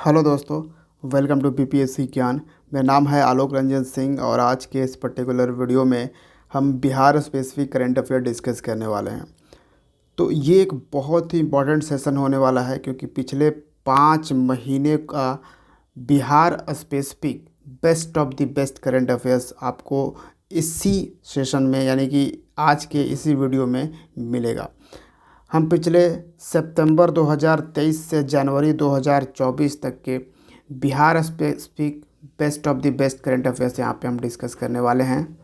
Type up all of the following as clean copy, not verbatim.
Hello दोस्तों, welcome to BPSC ज्ञान। मेरा नाम है आलोक रंजन सिंह और आज के इस पर्टिकुलर वीडियो में हम Bihar specific current affair discuss करने वाले हैं। तो ये एक बहुत ही इम्पॉर्टेंट सेशन होने वाला है क्योंकि पिछले 5 महीने का Bihar specific best of the best current affairs आपको इसी सेशन में यानी कि आज के इसी वीडियो में मिलेगा। हम पिछले सितंबर 2023 से जनवरी 2024 तक के Bihar specific best of the best current affairs यहाँ पे हम डिस्कस करने वाले हैं।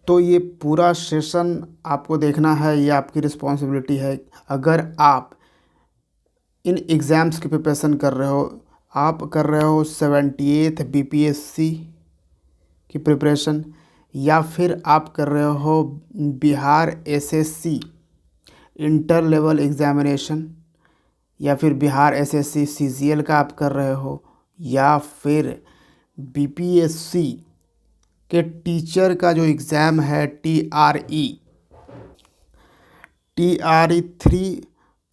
तो ये पूरा सेशन आपको देखना है, ये आपकी रिस्पॉन्सिबिलिटी है। अगर आप इन एग्ज़ाम्स की प्रिपरेशन कर रहे हो, आप कर रहे हो 78th बीपीएससी की प्रिपरेशन, या फिर आप कर रहे हो Bihar SSC inter level examination, या फिर बिहार एसएससी सीजीएल का आप कर रहे हो, या फिर बीपीएससी के टीचर का जो एग्ज़ाम है टीआरई 3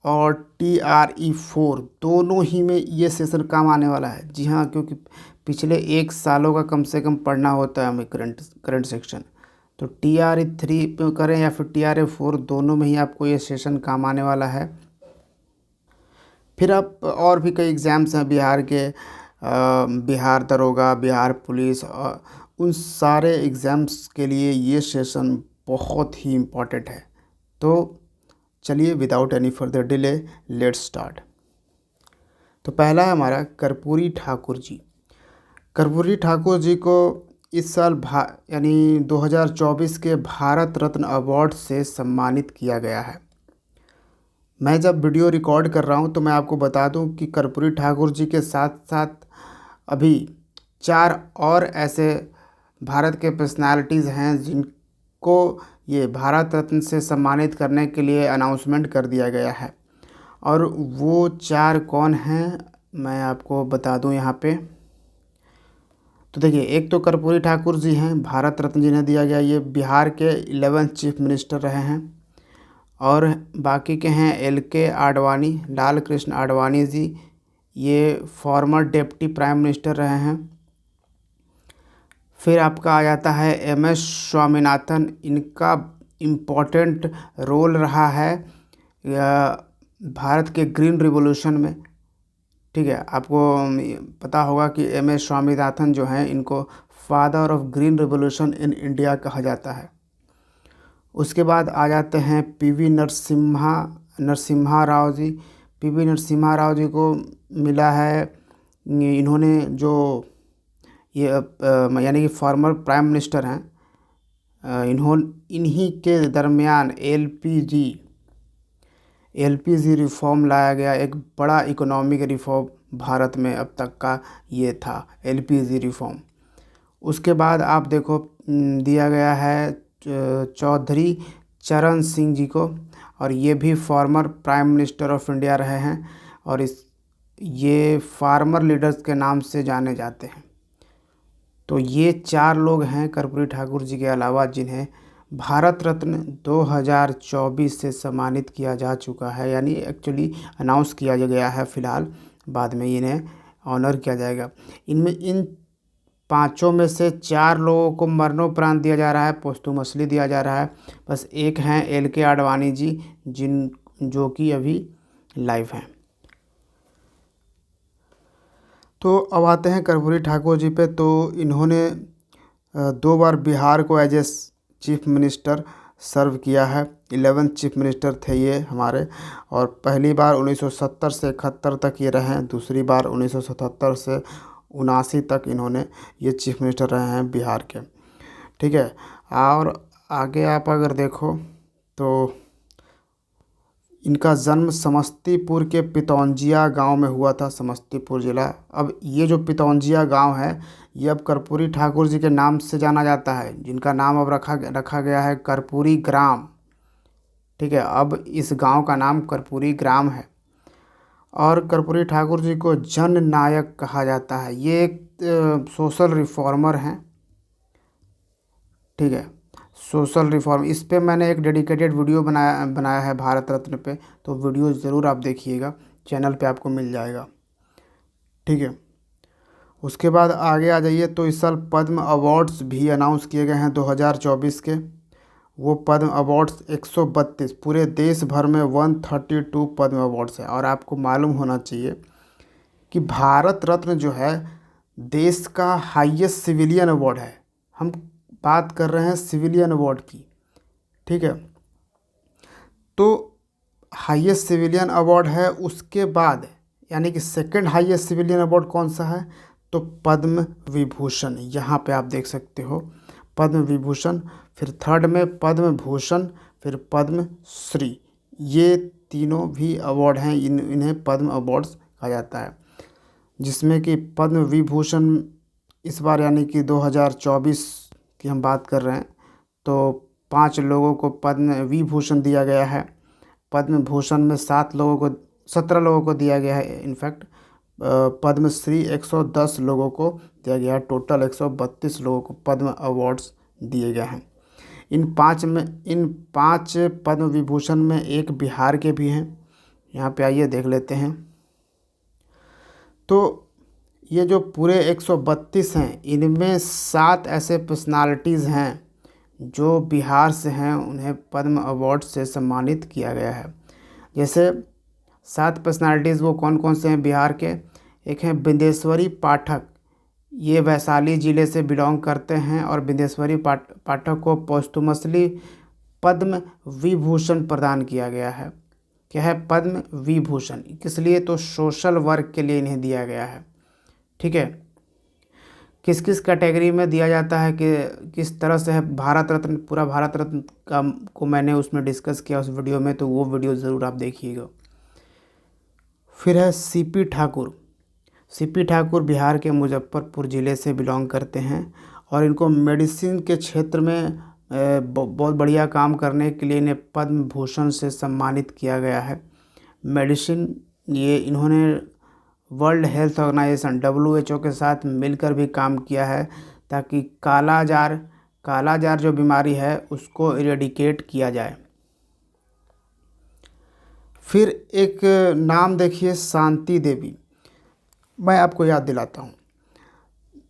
और टीआरई 4 दोनों ही में ये सेशन काम आने वाला है। जी हाँ, क्योंकि पिछले 1 सालों का कम से कम पढ़ना होता है हमें करंट सेक्शन। तो टीआरई 3 पे करें या फिर टीआरई 4, दोनों में ही आपको ये सेशन काम आने वाला है। फिर आप और भी कई एग्ज़ाम्स हैं बिहार के, बिहार दरोगा, बिहार पुलिस, उन सारे एग्ज़ाम्स के लिए ये सेशन बहुत ही इम्पॉर्टेंट है। तो चलिए without any further delay let's start. तो पहला है हमारा कर्पूरी ठाकुर जी। कर्पूरी ठाकुर जी को इस साल यानी 2024 के भारत रत्न अवार्ड से सम्मानित किया गया है। मैं जब वीडियो रिकॉर्ड कर रहा हूं तो मैं आपको बता दूं कि कर्पूरी ठाकुर जी के साथ साथ अभी 4 और ऐसे भारत के पर्सनालिटीज़ हैं जिनको ये भारत रत्न से सम्मानित करने के लिए अनाउंसमेंट कर दिया गया है। और वो 4 कौन हैं मैं आपको बता दूं यहाँ पे। तो देखिए, एक तो कर्पूरी ठाकुर जी हैं, भारत रत्न जिन्हें दिया गया, ये बिहार के 11th चीफ मिनिस्टर रहे हैं। और बाकी के हैं LK आडवाणी, लाल कृष्ण आडवाणी जी, ये फॉर्मर डिप्टी प्राइम मिनिस्टर रहे हैं। फिर आपका आ जाता है MS स्वामीनाथन, इनका इम्पोर्टेंट रोल रहा है भारत के ग्रीन रिवॉल्यूशन में। ठीक है, आपको पता होगा कि MS स्वामीनाथन जो हैं, इनको father of green revolution in India कहा जाता है। उसके बाद आ जाते हैं PV नरसिम्हा राव जी। PV नरसिम्हा राव जी को मिला है, इन्होंने जो ये यानी कि फॉर्मर प्राइम मिनिस्टर हैं, इन्हीं के दरमियान LPG रिफॉर्म लाया गया। एक बड़ा इकोनॉमिक रिफॉर्म भारत में अब तक का ये था, LPG रिफॉर्म। उसके बाद आप देखो दिया गया है चौधरी चरण सिंह जी को, और ये भी former prime minister of India रहे हैं और ये फार्मर लीडर्स के नाम से जाने जाते हैं। तो ये 4 लोग हैं कर्पूरी ठाकुर जी के अलावा जिन्हें भारत रत्न 2024 से सम्मानित किया जा चुका है, यानी एक्चुअली अनाउंस किया गया है फ़िलहाल, बाद में इन्हें ऑनर किया जाएगा। इन 5 में से 4 लोगों को मरणोपरांत दिया जा रहा है, पोस्टुमसली दिया जा रहा है। बस एक हैं LK आडवाणी जी, जो कि अभी लाइव हैं। तो अब आते हैं कर्पूरी ठाकुर जी पे। तो इन्होंने 2 बार बिहार को एज ए चीफ मिनिस्टर सर्व किया है। 11th चीफ मिनिस्टर थे ये हमारे, और पहली बार 1970 से 71 तक ये रहे हैं, दूसरी बार 1977 से 79 तक इन्होंने ये चीफ मिनिस्टर रहे हैं बिहार के। ठीक है, और आगे आप अगर देखो तो इनका जन्म समस्तीपुर के पितौंजिया गांव में हुआ था, समस्तीपुर ज़िला। अब ये जो पितौंजिया गांव है, ये अब कर्पूरी ठाकुर जी के नाम से जाना जाता है, जिनका नाम अब रखा गया है कर्पूरी ग्राम। ठीक है, अब इस गांव का नाम कर्पूरी ग्राम है। और कर्पूरी ठाकुर जी को जन नायक कहा जाता है। ये एक सोशल रिफॉर्मर हैं। ठीक है, सोशल रिफॉर्म, इस पे मैंने एक डेडिकेटेड वीडियो बनाया है भारत रत्न पे, तो वीडियो ज़रूर आप देखिएगा, चैनल पे आपको मिल जाएगा। ठीक है। उसके बाद आगे आ जाइए तो इस साल पद्म अवार्ड्स भी अनाउंस किए गए हैं 2024 के। वो पद्म अवार्ड्स 132, पूरे देश भर में 132 पद्म अवार्ड्स हैं। और आपको मालूम होना चाहिए कि भारत रत्न जो है देश का हाईएस्ट सिविलियन अवार्ड है। हम बात कर रहे हैं सिविलियन अवार्ड की, ठीक है। तो हाईएस्ट सिविलियन अवार्ड है, उसके बाद यानी कि सेकंड हाईएस्ट सिविलियन अवार्ड कौन सा है, तो पद्म विभूषण। यहाँ पे आप देख सकते हो पद्म विभूषण, फिर थर्ड में पद्म भूषण, फिर पद्म श्री। ये तीनों भी अवार्ड हैं, इन्हें पद्म अवार्ड्स कहा जाता है। जिसमें कि पद्म विभूषण इस बार यानी कि 2024 की हम बात कर रहे हैं, तो 5 लोगों को पद्म विभूषण दिया गया है। पद्म भूषण में 17 लोगों को दिया गया है। इनफैक्ट पद्मश्री 110 लोगों को दिया गया है। टोटल 132 लोगों को पद्म अवार्ड्स दिए गए हैं। इन 5 पद्म विभूषण में एक बिहार के भी हैं। यहाँ पे आइए देख लेते हैं। तो ये जो पूरे 132 हैं, इनमें 7 ऐसे पर्सनालिटीज़ हैं जो बिहार से हैं, उन्हें पद्म अवार्ड से सम्मानित किया गया है। जैसे 7 पर्सनालिटीज़ वो कौन कौन से हैं बिहार के। एक हैं बिंदेश्वरी पाठक, ये वैशाली ज़िले से बिलोंग करते हैं और बिंदेश्वरी पाठक को पोस्टुमसली पद्म विभूषण प्रदान किया गया है। क्या है, पद्म विभूषण। किस लिए, तो सोशल वर्क के लिए इन्हें दिया गया है, ठीक है। किस किस कैटेगरी में दिया जाता है कि किस तरह से है भारत रत्न, पूरा भारत रत्न का को मैंने उसमें डिस्कस किया उस वीडियो में, तो वो वीडियो ज़रूर आप देखिएगा। फिर है सीपी ठाकुर। सीपी ठाकुर बिहार के मुजफ्फरपुर ज़िले से बिलोंग करते हैं और इनको मेडिसिन के क्षेत्र में बहुत बढ़िया काम करने के लिए इन्हें पद्म भूषण से सम्मानित किया गया है। मेडिसिन, ये इन्होंने वर्ल्ड हेल्थ ऑर्गेनाइजेशन WHO के साथ मिलकर भी काम किया है ताकि कालाजार जो बीमारी है उसको इरेडिकेट किया जाए। फिर एक नाम देखिए, शांति देवी। मैं आपको याद दिलाता हूँ,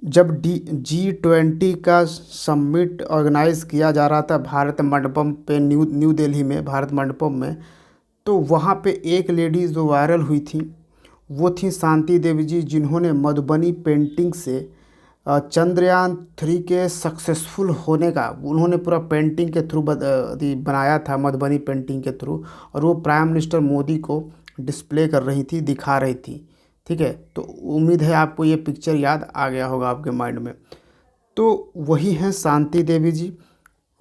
जब G20 का समिट ऑर्गेनाइज़ किया जा रहा था भारत मंडपम पे, न्यू दिल्ली में भारत मंडपम में, तो वहाँ पे एक लेडी जो वायरल हुई थी वो थी शांति देवी जी, जिन्होंने मधुबनी पेंटिंग से चंद्रयान 3 के सक्सेसफुल होने का उन्होंने पूरा पेंटिंग के थ्रू बनाया था, मधुबनी पेंटिंग के थ्रू, और वो प्राइम मिनिस्टर मोदी को डिस्प्ले कर रही थी, दिखा रही थी, ठीक है। तो उम्मीद है आपको ये पिक्चर याद आ गया होगा आपके माइंड में। तो वही हैं शांति देवी जी।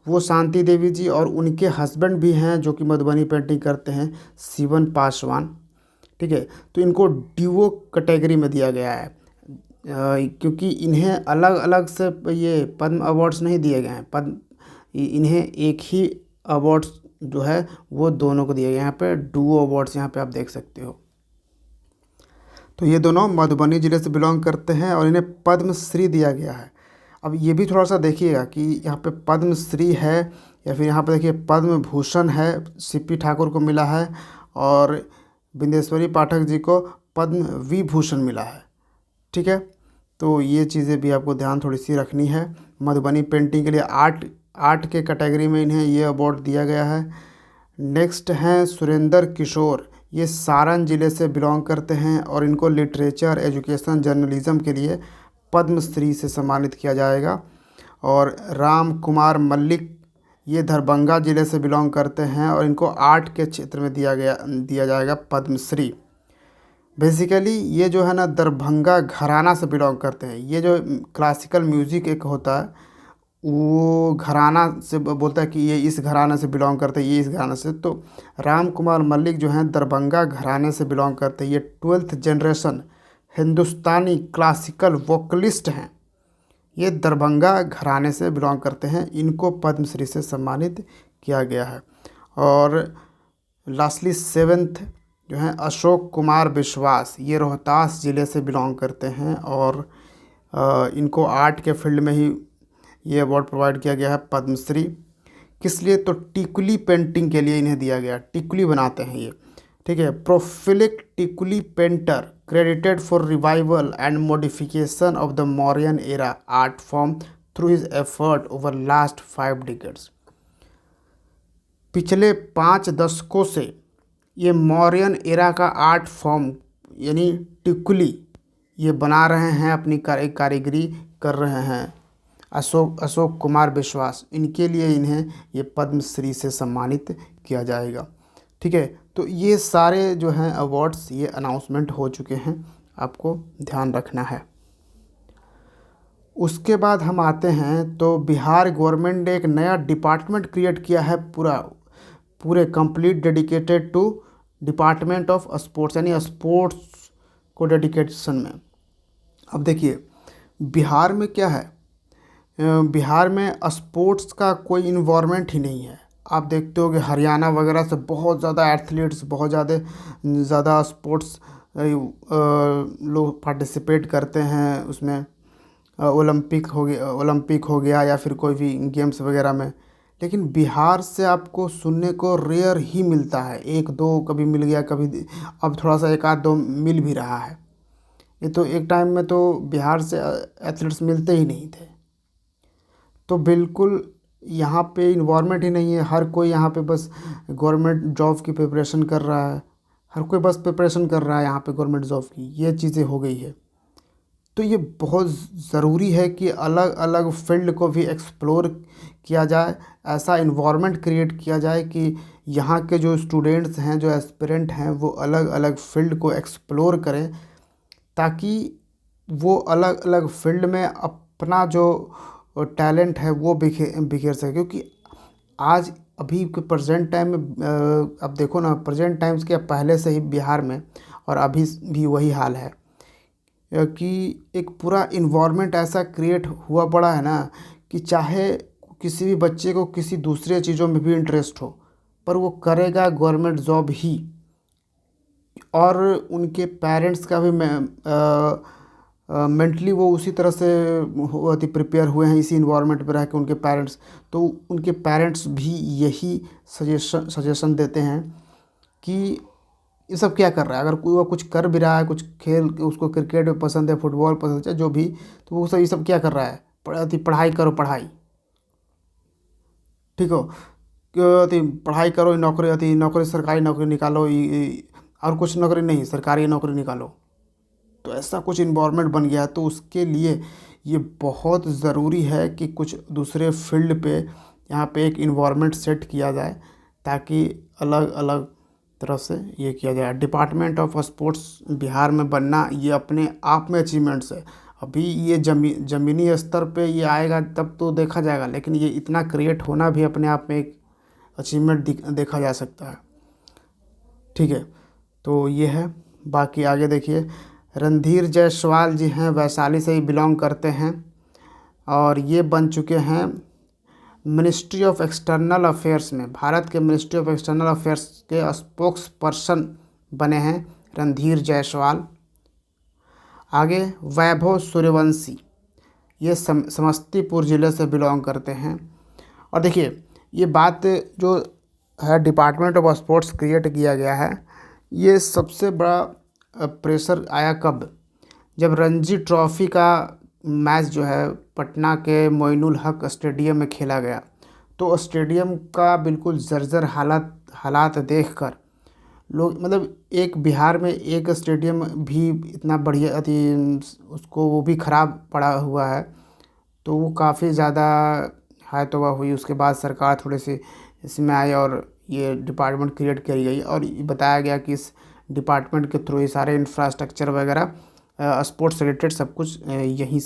वो शांति देवी जी और उनके हस्बैंड भी हैं जो कि मधुबनी पेंटिंग करते हैं, शिवन पासवान, ठीक है। तो इनको डीओ कैटेगरी में दिया गया है क्योंकि इन्हें अलग अलग से ये पद्म अवार्ड्स नहीं दिए गए हैं। इन्हें एक ही अवार्ड्स जो है वो दोनों को दिए गए हैं। यहाँ पे डुओ अवार्ड्स यहाँ पे आप देख सकते हो। तो ये दोनों मधुबनी ज़िले से बिलोंग करते हैं और इन्हें पद्मश्री दिया गया है। अब ये भी थोड़ा सा देखिएगा कि यहाँ पे पद्मश्री है या फिर यहाँ पे देखिए पद्म भूषण है, सीपी ठाकुर को मिला है, और बिंदेश्वरी पाठक जी को पद्म विभूषण मिला है, ठीक है। तो ये चीज़ें भी आपको ध्यान थोड़ी सी रखनी है। मधुबनी पेंटिंग के लिए आर्ट के कैटेगरी में इन्हें ये अवार्ड दिया गया है। नेक्स्ट हैं सुरेंद्र किशोर, ये सारण ज़िले से बिलोंग करते हैं और इनको लिटरेचर, एजुकेशन, जर्नलिज्म के लिए पद्मश्री से सम्मानित किया जाएगा। और राम कुमार मल्लिक, ये दरभंगा ज़िले से बिलोंग करते हैं और इनको आर्ट के क्षेत्र में दिया जाएगा पद्मश्री। बेसिकली ये जो है ना दरभंगा घराना से बिलोंग करते हैं। ये जो क्लासिकल म्यूज़िक एक होता है वो घराना से बोलता है कि ये इस घराने से बिलोंग करते हैं, ये इस घराने से। तो राम कुमार मल्लिक जो हैं दरभंगा घराने से बिलोंग करते हैं। ये 12th जनरेशन हिंदुस्तानी क्लासिकल वोकलिस्ट हैं। ये दरभंगा घराने से बिलोंग करते हैं, इनको पद्मश्री से सम्मानित किया गया है। और लास्टली 7th जो हैं अशोक कुमार विश्वास, ये रोहतास ज़िले से बिलोंग करते हैं और इनको आर्ट के फील्ड में ही ये अवार्ड प्रोवाइड किया गया है पद्मश्री। किस लिए, तो टिकुली पेंटिंग के लिए इन्हें दिया गया। टिकुली बनाते हैं ये, ठीक है। प्रोफिलिक टिकुली painter credited for revival and modification of the Mauryan era art form through his effort over last 5 decades। पिछले 5 दशकों से ये मौर्यन एरा का आर्ट फॉर्म यानी टिकुली ये बना रहे हैं, अपनी कारीगरी कर रहे हैं अशोक कुमार विश्वास। इनके लिए इन्हें ये पद्मश्री से सम्मानित किया जाएगा। ठीक है, तो ये सारे जो हैं अवार्ड्स ये अनाउंसमेंट हो चुके हैं, आपको ध्यान रखना है। उसके बाद हम आते हैं तो बिहार गवर्नमेंट ने एक नया डिपार्टमेंट क्रिएट किया है, पूरे complete dedicated to department of sports, यानी स्पोर्ट्स को डेडिकेशन में। अब देखिए बिहार में क्या है, बिहार में स्पोर्ट्स का कोई इन्वायरमेंट ही नहीं है। आप देखते हो कि हरियाणा वगैरह से बहुत ज़्यादा एथलीट्स, बहुत ज़्यादा स्पोर्ट्स लोग पार्टिसिपेट करते हैं उसमें, ओलंपिक हो गया या फिर कोई भी गेम्स वगैरह में। लेकिन बिहार से आपको सुनने को रेयर ही मिलता है, एक दो कभी मिल गया, कभी अब थोड़ा सा एक आध दो मिल भी रहा है। ये तो एक टाइम में तो बिहार से एथलीट्स मिलते ही नहीं थे। तो बिल्कुल यहाँ पे इन्वायरमेंट ही नहीं है, हर कोई यहाँ पे बस गवर्नमेंट जॉब की प्रिपरेशन कर रहा है, हर कोई बस प्रिपरेशन कर रहा है यहाँ पे गवर्नमेंट जॉब की, ये चीज़ें हो गई है। तो ये बहुत ज़रूरी है कि अलग अलग फील्ड को भी एक्सप्लोर किया जाए, ऐसा इन्वायरमेंट क्रिएट किया जाए कि यहाँ के जो स्टूडेंट्स हैं, जो एस्पिरेंट हैं, वो अलग अलग फील्ड को एक्सप्लोर करें, ताकि वो अलग अलग फील्ड में अपना जो टैलेंट है वो बिखेर सके। क्योंकि आज अभी के प्रेजेंट टाइम में अब देखो ना, प्रेजेंट टाइम्स के पहले से ही बिहार में और अभी भी वही हाल है कि एक पूरा इन्वायरमेंट ऐसा क्रिएट हुआ पड़ा है ना कि चाहे किसी भी बच्चे को किसी दूसरे चीज़ों में भी इंटरेस्ट हो, पर वो करेगा गवर्नमेंट जॉब ही। और उनके पेरेंट्स का भी मेंटली वो उसी तरह से प्रिपेयर हुए हैं, इसी इन्वायरमेंट में रह के उनके पेरेंट्स, तो उनके पेरेंट्स भी यही सजेशन देते हैं कि ये सब क्या कर रहा है। अगर कोई वो कुछ कर भी रहा है, कुछ खेल, उसको क्रिकेट पसंद है, फुटबॉल पसंद है, जो भी, तो वो सब ये सब क्या कर रहा है, पढ़ाई करो, पढ़ाई, ठीक हो, पढ़ाई करो, नौकरी सरकारी नौकरी निकालो, और कुछ नौकरी नहीं, सरकारी नौकरी निकालो। तो ऐसा कुछ इन्वायरमेंट बन गया है। तो उसके लिए ये बहुत ज़रूरी है कि कुछ दूसरे फील्ड पे यहाँ पे एक इन्वायरमेंट सेट किया जाए, ताकि अलग अलग तरफ से ये किया जाए। डिपार्टमेंट ऑफ स्पोर्ट्स बिहार में बनना ये अपने आप में अचीवमेंट्स है। अभी ये ज़मीनी स्तर पे ये आएगा तब तो देखा जाएगा, लेकिन ये इतना क्रिएट होना भी अपने आप में एक अचीवमेंट देखा जा सकता है। ठीक है, तो ये है। बाकी आगे देखिए, रणधीर जायसवाल जी हैं, वैशाली से ही बिलोंग करते हैं और ये बन चुके हैं मिनिस्ट्री ऑफ एक्सटर्नल अफेयर्स में, भारत के मिनिस्ट्री ऑफ एक्सटर्नल अफेयर्स के स्पोक्स पर्सन बने हैं रणधीर जायसवाल। आगे वैभव सूर्यवंशी, ये समस्तीपुर ज़िले से बिलोंग करते हैं। और देखिए ये बात जो है डिपार्टमेंट ऑफ स्पोर्ट्स क्रिएट किया गया है, ये सबसे बड़ा प्रेशर आया कब, जब रणजी ट्रॉफ़ी का मैच जो है पटना के मोइनुल हक स्टेडियम में खेला गया। तो स्टेडियम का बिल्कुल जर्जर हालात देखकर लोग, मतलब एक बिहार में एक स्टेडियम भी इतना बढ़िया उसको वो भी ख़राब पड़ा हुआ है, तो वो काफ़ी ज़्यादा हाय तौबा हुई। उसके बाद सरकार थोड़े से इसमें आई और ये डिपार्टमेंट क्रिएट करी गई और ये बताया गया कि इस डिपार्टमेंट के थ्रू ये सारे इंफ्रास्ट्रक्चर वगैरह स्पोर्ट्स रिलेटेड सब कुछ यहीं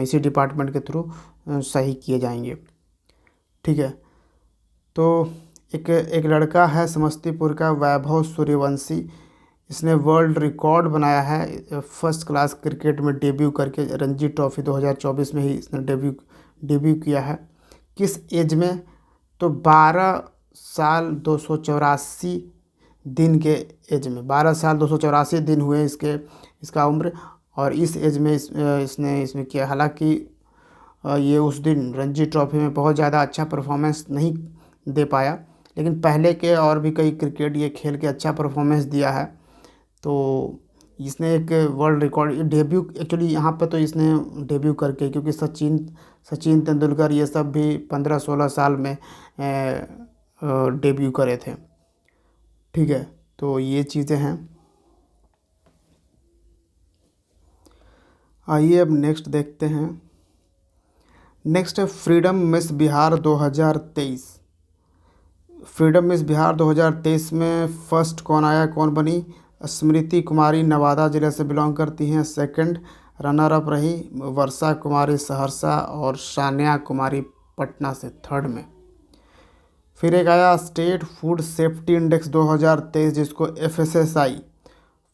इसी डिपार्टमेंट के थ्रू सही किए जाएंगे। ठीक है, तो एक लड़का है समस्तीपुर का, वैभव सूर्यवंशी, इसने वर्ल्ड रिकॉर्ड बनाया है फर्स्ट क्लास क्रिकेट में डेब्यू करके। रणजी ट्रॉफ़ी 2024 में ही इसने डेब्यू किया है। किस एज में, तो 12 साल 284 दिन के एज में, 12 साल 284 दिन हुए इसका उम्र। और इस एज में इसने किया। हालांकि ये उस दिन रणजी ट्रॉफ़ी में बहुत ज़्यादा अच्छा परफॉर्मेंस नहीं दे पाया, लेकिन पहले के और भी कई क्रिकेट ये खेल के अच्छा परफॉर्मेंस दिया है। तो इसने एक वर्ल्ड रिकॉर्ड डेब्यू, एक्चुअली यहाँ पे तो इसने डेब्यू करके, क्योंकि सचिन सचिन तेंदुलकर ये सब भी 15-16 साल में डेब्यू करे थे। ठीक है, तो ये चीज़ें हैं। आइए अब नेक्स्ट देखते हैं। नेक्स्ट है freedom miss Bihar 2023। Freedom miss Bihar 2023 में फर्स्ट कौन आया, कौन बनी? स्मृति कुमारी नवादा जिले से बिलोंग करती हैं। सेकंड रनर अप रही वर्षा कुमारी सहरसा और सान्या कुमारी पटना से थर्ड में। फिर एक आया स्टेट फूड सेफ्टी इंडेक्स 2023, जिसको FSSAI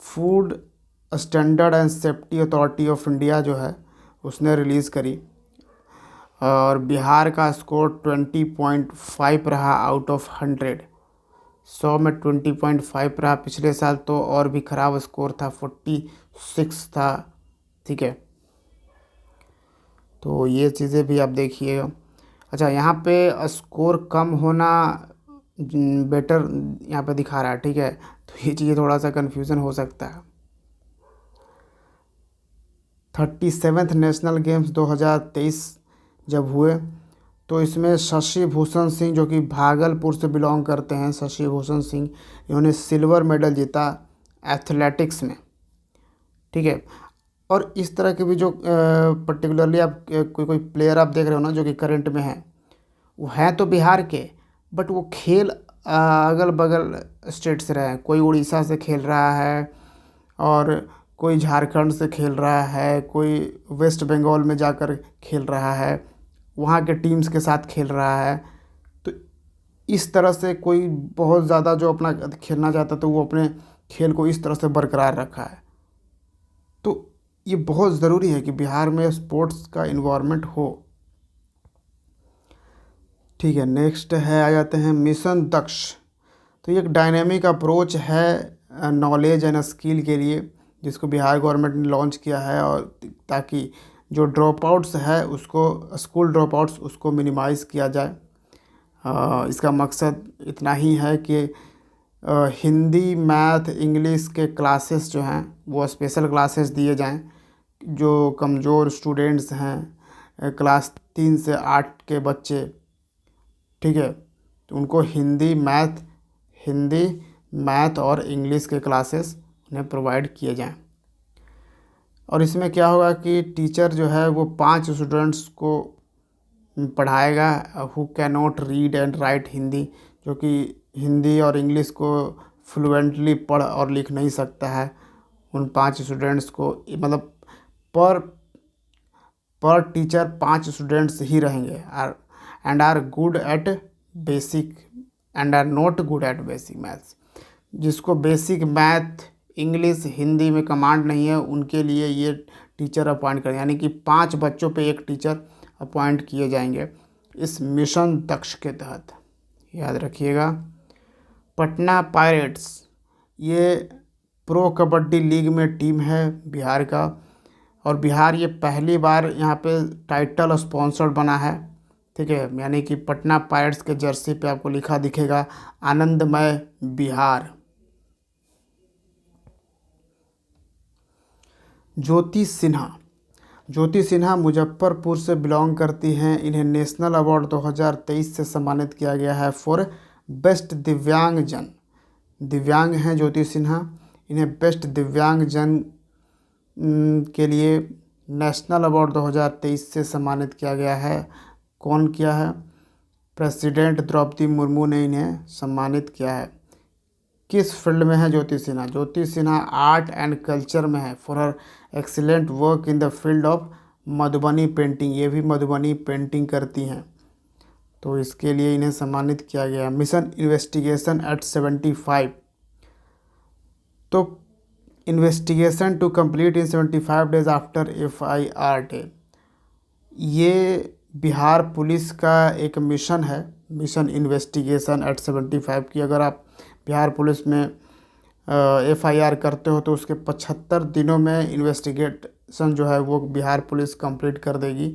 food standard and safety authority of India जो है उसने रिलीज़ करी, और बिहार का स्कोर 20.5 रहा आउट ऑफ 100। 100 में 20.5 रहा। पिछले साल तो और भी ख़राब स्कोर था, 46 था। ठीक है, तो ये चीज़ें भी आप देखिएगा। अच्छा, यहाँ पे स्कोर कम होना बेटर यहाँ पे दिखा रहा है। ठीक है, तो ये चीज़ें थोड़ा सा कन्फ्यूज़न हो सकता है। 37th नेशनल गेम्स 2023 जब हुए, तो इसमें शशि भूषण सिंह जो कि भागलपुर से बिलोंग करते हैं, शशि भूषण सिंह, इन्होंने सिल्वर मेडल जीता एथलेटिक्स में। ठीक है, और इस तरह के भी जो पर्टिकुलरली आप कोई कोई प्लेयर आप देख रहे हो ना जो कि करंट में हैं, वो हैं तो बिहार के, बट वो खेल अगल बगल स्टेट से रहे हैं। कोई उड़ीसा से खेल रहा है, और कोई झारखंड से खेल रहा है, कोई वेस्ट बंगाल में जाकर खेल रहा है, वहाँ के टीम्स के साथ खेल रहा है। तो इस तरह से कोई बहुत ज़्यादा जो अपना खेलना चाहता तो वो अपने खेल को इस तरह से बरकरार रखा है। तो ये बहुत ज़रूरी है कि बिहार में स्पोर्ट्स का इन्वायरमेंट हो। ठीक है, नेक्स्ट है, आ जाते हैं मिशन दक्ष। तो ये एक डायनेमिक अप्रोच है नॉलेज एंड स्किल के लिए, जिसको बिहार गवर्नमेंट ने लॉन्च किया है, और ताकि जो ड्रॉप आउट्स है उसको, स्कूल ड्रॉप आउट्स उसको मिनिमाइज़ किया जाए। इसका मकसद इतना ही है कि हिंदी मैथ इंग्लिश के क्लासेस जो हैं वो स्पेशल क्लासेस दिए जाएं। जो कमज़ोर स्टूडेंट्स हैं, क्लास 3 से 8 के बच्चे, ठीक है, तो उनको हिंदी मैथ और इंग्लिश के क्लासेस उन्हें प्रोवाइड किए जाएं। और इसमें क्या होगा कि टीचर जो है वो 5 स्टूडेंट्स को पढ़ाएगा who can not read and write Hindi, जो कि हिंदी और इंग्लिश को फ्लुएंटली पढ़ और लिख नहीं सकता है। उन 5 स्टूडेंट्स को, मतलब पर पर टीचर 5 स्टूडेंट्स ही रहेंगे, and are good at basic and are not good at basic maths. जिसको बेसिक मैथ इंग्लिश हिंदी में कमांड नहीं है, उनके लिए ये टीचर अपॉइंट करें, यानी कि 5 बच्चों पे एक टीचर अपॉइंट किए जाएंगे इस मिशन दक्ष के तहत। याद रखिएगा। पटना पायरेट्स ये प्रो कबड्डी लीग में टीम है बिहार का, और बिहार ये पहली बार यहाँ पे टाइटल स्पॉन्सर्ड बना है। ठीक है, यानी कि पटना पायरेट्स के जर्सी पे आपको लिखा दिखेगा आनंदमय बिहार। ज्योति सिन्हा मुजफ्फरपुर से बिलोंग करती हैं। इन्हें नेशनल अवार्ड 2023 से सम्मानित किया गया है फॉर बेस्ट दिव्यांगजन। दिव्यांग हैं ज्योति सिन्हा, इन्हें बेस्ट दिव्यांगजन के लिए नेशनल अवार्ड 2023 से सम्मानित किया गया है। कौन किया है? प्रेसिडेंट द्रौपदी मुर्मू ने इन्हें सम्मानित किया है। किस फील्ड में है ज्योति सिन्हा? ज्योति सिन्हा आर्ट एंड कल्चर में है for her excellent work in the field of Madhubani painting. ये भी मधुबनी पेंटिंग करती हैं, तो इसके लिए इन्हें सम्मानित किया गया। मिशन इन्वेस्टिगेशन एट 75, तो investigation to complete in 75 days after FIR day. ये बिहार पुलिस का एक मिशन है, मिशन इन्वेस्टिगेशन एट 75 की। अगर आप बिहार पुलिस में FIR करते हो तो उसके 75 दिनों में इन्वेस्टिगेशन जो है वो बिहार पुलिस कंप्लीट कर देगी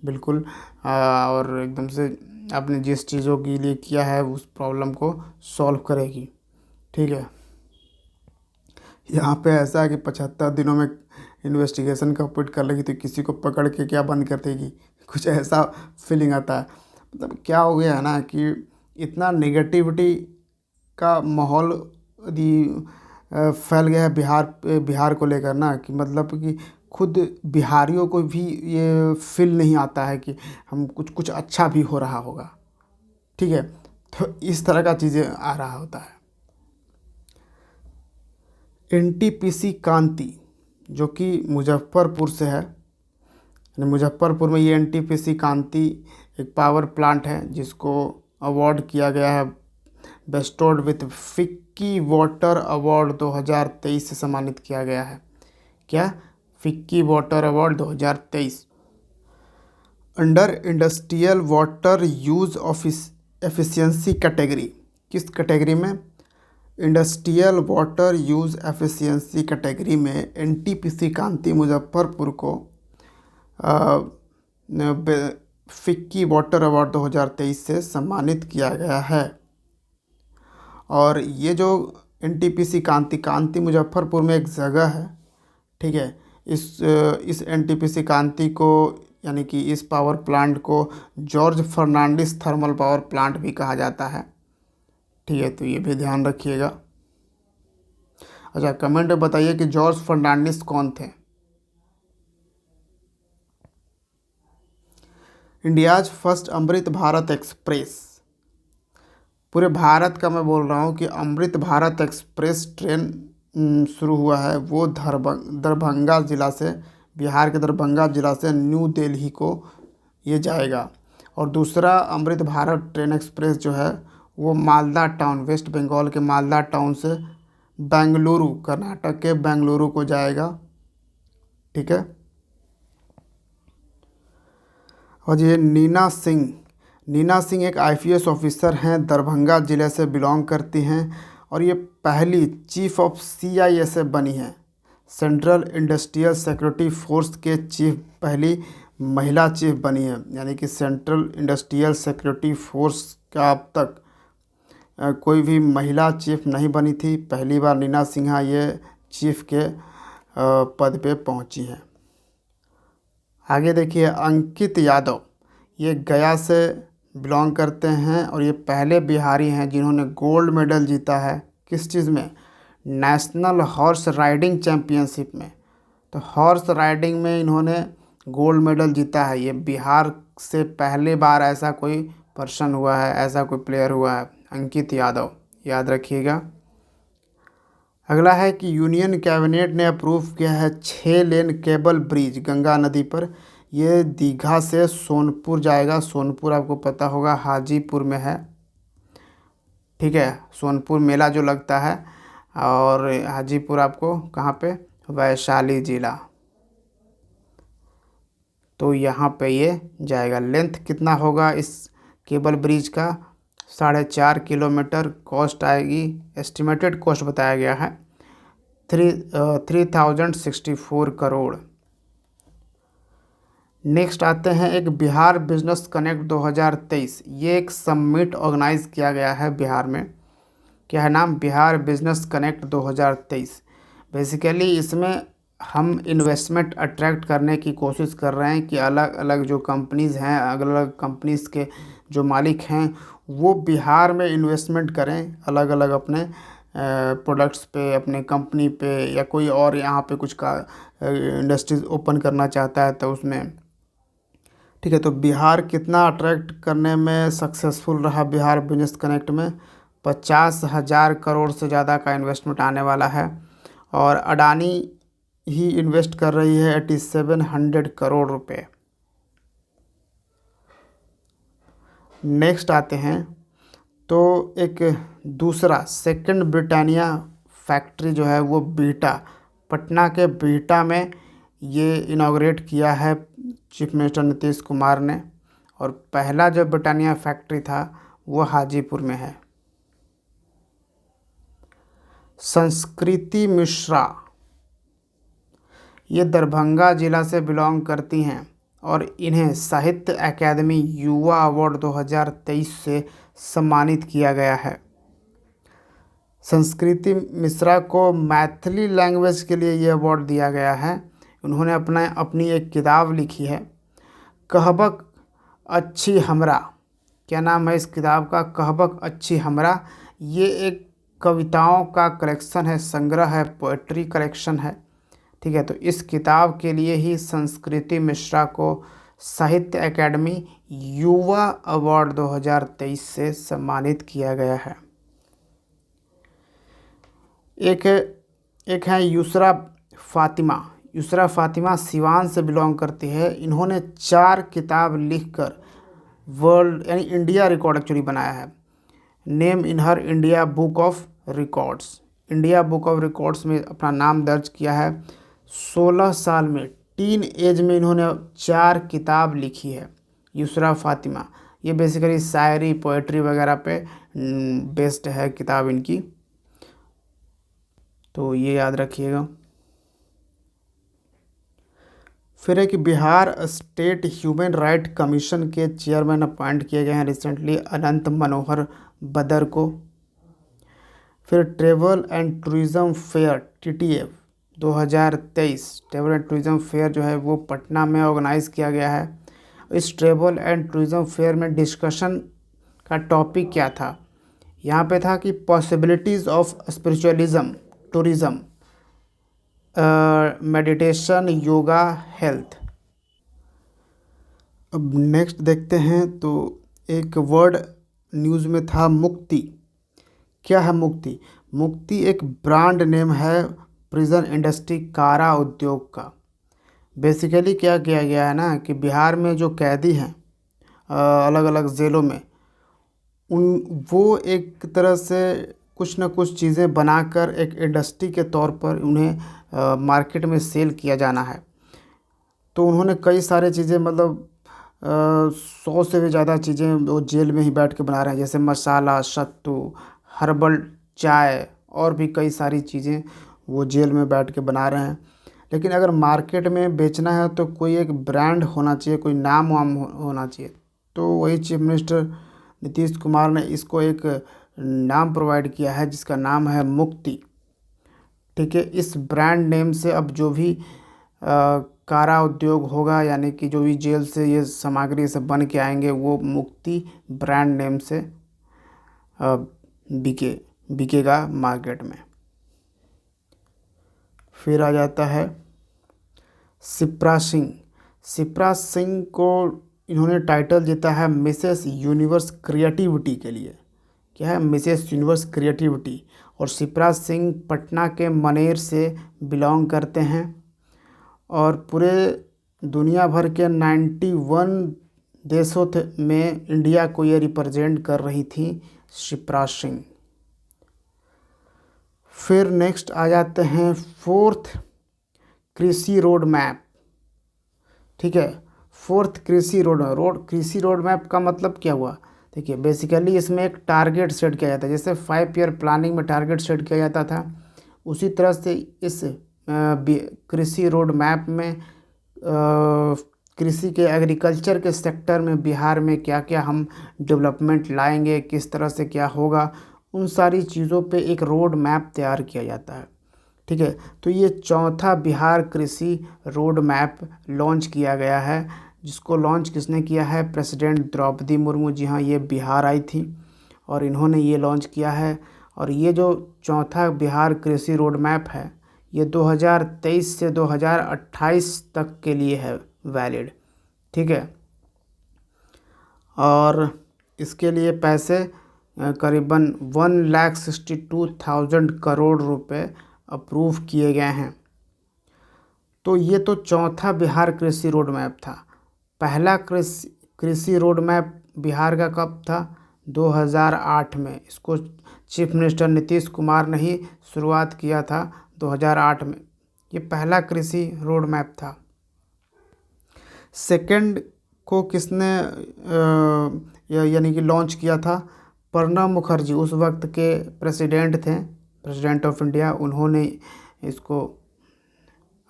बिल्कुल, और एकदम से आपने जिस चीज़ों के लिए किया है उस प्रॉब्लम को सॉल्व करेगी। ठीक है, यहाँ पे ऐसा है कि 75 दिनों में इन्वेस्टिगेशन कंप्लीट कर लेगी तो किसी को पकड़ के क्या बंद कर देगी, कुछ ऐसा फीलिंग आता है। मतलब क्या हो गया है ना कि इतना नेगेटिविटी का माहौल यदि फैल गया है बिहार को लेकर ना, कि मतलब कि खुद बिहारियों को भी ये फील नहीं आता है कि हम कुछ कुछ अच्छा भी हो रहा होगा। ठीक है, तो इस तरह का चीज़ें आ रहा होता है। एनटीपीसी कांति जो कि मुजफ्फरपुर से है, यानी मुजफ्फरपुर में ये एनटीपीसी कांति एक पावर प्लांट है जिसको अवार्ड किया गया है, bestowed with FICCI water award 2023 से सम्मानित किया गया है। क्या? FICCI water award 2023 under industrial water use efficiency category. किस कैटेगरी में? Industrial water use efficiency category में एनटीपीसी कांति मुजफ्फरपुर को फिक्की वाटर अवार्ड 2023 से सम्मानित किया गया है। और ये जो एनटीपीसी कांति मुजफ्फरपुर में एक जगह है, ठीक है। इस एनटीपीसी कांति को यानी कि इस पावर प्लांट को George Fernandes thermal power plant भी कहा जाता है। ठीक है, तो ये भी ध्यान रखिएगा। अच्छा, कमेंट में बताइए कि जॉर्ज फर्नांडिस कौन थे। India's first Amrit Bharat express, पूरे भारत का मैं बोल रहा हूँ कि अमृत भारत एक्सप्रेस ट्रेन शुरू हुआ है वो दरभंगा ज़िला से, बिहार के दरभंगा ज़िला से न्यू दिल्ली को ये जाएगा। और दूसरा अमृत भारत ट्रेन एक्सप्रेस जो है वो मालदा टाउन, वेस्ट बंगाल के मालदा टाउन से बेंगलुरु, कर्नाटक के बेंगलुरु को जाएगा। ठीक है। और ये नीना सिंह एक आईपीएस ऑफिसर हैं, दरभंगा ज़िले से बिलोंग करती हैं और ये पहली चीफ ऑफ सीआईएसएफ बनी हैं, सेंट्रल इंडस्ट्रियल सिक्योरिटी फोर्स के चीफ, पहली महिला चीफ बनी है। यानी कि सेंट्रल इंडस्ट्रियल सिक्योरिटी फोर्स का अब तक कोई भी महिला चीफ नहीं बनी थी, पहली बार नीना सिन्हा ये चीफ के पद पे पहुंची हैं। आगे देखिए, अंकित यादव, ये गया से बिलोंग करते हैं और ये पहले बिहारी हैं जिन्होंने गोल्ड मेडल जीता है। किस चीज़ में? नेशनल हॉर्स राइडिंग चैम्पियनशिप में। तो हॉर्स राइडिंग में इन्होंने गोल्ड मेडल जीता है। ये बिहार से पहले बार ऐसा कोई पर्सन हुआ है, ऐसा कोई प्लेयर हुआ है, अंकित यादव, याद रखिएगा। अगला है कि यूनियन कैबिनेट ने अप्रूव किया है 6 लेन केबल ब्रिज गंगा नदी पर। ये दीघा से सोनपुर जाएगा। सोनपुर आपको पता होगा हाजीपुर में है। ठीक है, सोनपुर मेला जो लगता है, और हाजीपुर आपको कहाँ पे? वैशाली जिला। तो यहाँ पे ये जाएगा। लेंथ कितना होगा इस केबल ब्रिज का? 4.5 किलोमीटर। कॉस्ट आएगी, एस्टिमेटेड कॉस्ट बताया गया है 3064 करोड़। नेक्स्ट आते हैं एक बिहार बिजनेस कनेक्ट 2023। ये एक समिट ऑर्गेनाइज किया गया है बिहार में। क्या है नाम? Bihar business connect 2023। बेसिकली इसमें हम इन्वेस्टमेंट अट्रैक्ट करने की कोशिश कर रहे हैं कि अलग अलग जो कंपनीज़ हैं, अलग अलग कंपनीज़ के जो मालिक हैं वो बिहार में इन्वेस्टमेंट करें, अलग अलग अपने प्रोडक्ट्स पे, अपने कंपनी पे, या कोई और यहाँ पे कुछ का इंडस्ट्रीज ओपन करना चाहता है तो उसमें। ठीक है, तो बिहार कितना अट्रैक्ट करने में सक्सेसफुल रहा बिहार बिजनेस कनेक्ट में? 50,000 करोड़ से ज़्यादा का इन्वेस्टमेंट आने वाला है। और अडानी ही इन्वेस्ट कर रही है 8700 करोड़ रुपए। नेक्स्ट आते हैं तो एक दूसरा सेकंड ब्रिटानिया फैक्ट्री जो है वो बिहटा, पटना के बिहटा में ये इनॉग्रेट किया है चीफ मिनिस्टर नीतीश कुमार ने। और पहला जो ब्रिटानिया फैक्ट्री था वो हाजीपुर में है। संस्कृति मिश्रा, ये दरभंगा ज़िला से बिलोंग करती हैं और इन्हें साहित्य अकादमी युवा अवार्ड 2023 से सम्मानित किया गया है। संस्कृति मिश्रा को मैथिली लैंग्वेज के लिए ये अवार्ड दिया गया है। उन्होंने अपनी एक किताब लिखी है, कहबक अच्छी हमरा। क्या नाम है इस किताब का? कहबक अच्छी हमरा। ये एक कविताओं का कलेक्शन है, संग्रह है, पोएट्री कलेक्शन है। ठीक है, तो इस किताब के लिए ही संस्कृति मिश्रा को साहित्य अकादमी युवा अवार्ड 2023 से सम्मानित किया गया है। एक है युसरा फातिमा। युसरा फातिमा सिवान से बिलोंग करती है। इन्होंने 4 किताब लिखकर वर्ल्ड यानी इंडिया रिकॉर्ड एक्चुअली बनाया है। Name in her India book of records. India book of records में अपना नाम दर्ज किया है। 16 साल में, टीन एज में इन्होंने 4 किताब लिखी है। युसरा फातिमा, ये बेसिकली शायरी पोएट्री वगैरह पे बेस्ड है किताब इनकी, तो ये याद रखिएगा। फिर है कि Bihar state human right commission के चेयरमैन अपॉइंट किए गए हैं रिसेंटली अनंत मनोहर बदर को। फिर travel and tourism fair TTF 2023 travel and tourism fair जो है वो पटना में ऑर्गेनाइज़ किया गया है। इस ट्रेवल एंड टूरिज़्म फेयर में डिस्कशन का टॉपिक क्या था? यहाँ पे था कि possibilities of spiritualism, tourism, meditation, yoga, health. अब नेक्स्ट देखते हैं तो एक वर्ड न्यूज़ में था मुक्ति। क्या है मुक्ति? मुक्ति एक ब्रांड नेम है प्रिजन इंडस्ट्री, कारा उद्योग का। बेसिकली क्या किया गया है ना कि बिहार में जो कैदी हैं अलग अलग जेलों में, वो एक तरह से कुछ ना कुछ चीज़ें बनाकर एक इंडस्ट्री के तौर पर उन्हें मार्केट में सेल किया जाना है। तो उन्होंने कई सारे चीज़ें मतलब 100 से भी ज़्यादा चीज़ें वो जेल में ही बैठ के बना रहे हैं, जैसे मसाला, सत्तू, हर्बल चाय और भी कई सारी चीज़ें वो जेल में बैठ के बना रहे हैं। लेकिन अगर मार्केट में बेचना है तो कोई एक ब्रांड होना चाहिए, कोई नाम वाम होना चाहिए। तो वही चीफ मिनिस्टर नीतीश कुमार ने इसको एक नाम प्रोवाइड किया है जिसका नाम है मुक्ति। ठीक है, इस ब्रांड नेम से अब जो भी कारा उद्योग होगा, यानी कि जो भी जेल से ये सामग्री सब बन के आएंगे, वो मुक्ति ब्रांड नेम से बिकेगा मार्केट में। फिर आ जाता है शिप्रा सिंह। शिप्रा सिंह को इन्होंने टाइटल जीता है मिसेस यूनिवर्स क्रिएटिविटी के लिए। क्या है? Mrs universe creativity. और शिप्रा सिंह पटना के मनेर से बिलोंग करते हैं और पूरे दुनिया भर के 91 देशों में इंडिया को ये रिप्रेजेंट कर रही थी शिप्रा सिंह। फिर नेक्स्ट आ जाते हैं 4th कृषि रोड मैप। ठीक है, 4th कृषि रोड मैप का मतलब क्या हुआ? देखिए, बेसिकली इसमें एक टारगेट सेट किया जाता है, जैसे 5 ईयर प्लानिंग में टारगेट सेट किया जाता था, उसी तरह से इस कृषि रोड मैप में कृषि के एग्रीकल्चर के सेक्टर में बिहार में क्या क्या हम डेवलपमेंट लाएंगे, किस तरह से क्या होगा, उन सारी चीज़ों पे एक रोड मैप तैयार किया जाता है। ठीक है, तो ये 4था बिहार कृषि रोड मैप लॉन्च किया गया है, जिसको लॉन्च किसने किया है? प्रेसिडेंट द्रौपदी मुर्मू। जी हाँ, ये बिहार आई थी और इन्होंने ये लॉन्च किया है। और ये जो 4था बिहार कृषि रोड मैप है, ये 2023 से 2028 तक के लिए है वैलिड। ठीक है, और इसके लिए पैसे करीबन 1,62,000 करोड़ रुपए अप्रूव किए गए हैं। तो ये तो 4था बिहार कृषि रोड मैप था। पहला कृषि रोड मैप बिहार का कब था? 2008 में। इसको चीफ मिनिस्टर नीतीश कुमार ने ही शुरुआत किया था 2008 में। ये पहला कृषि रोड मैप था। सेकंड को किसने यानी कि लॉन्च किया था? प्रणब मुखर्जी, उस वक्त के प्रेसिडेंट थे, प्रेसिडेंट ऑफ इंडिया। उन्होंने इसको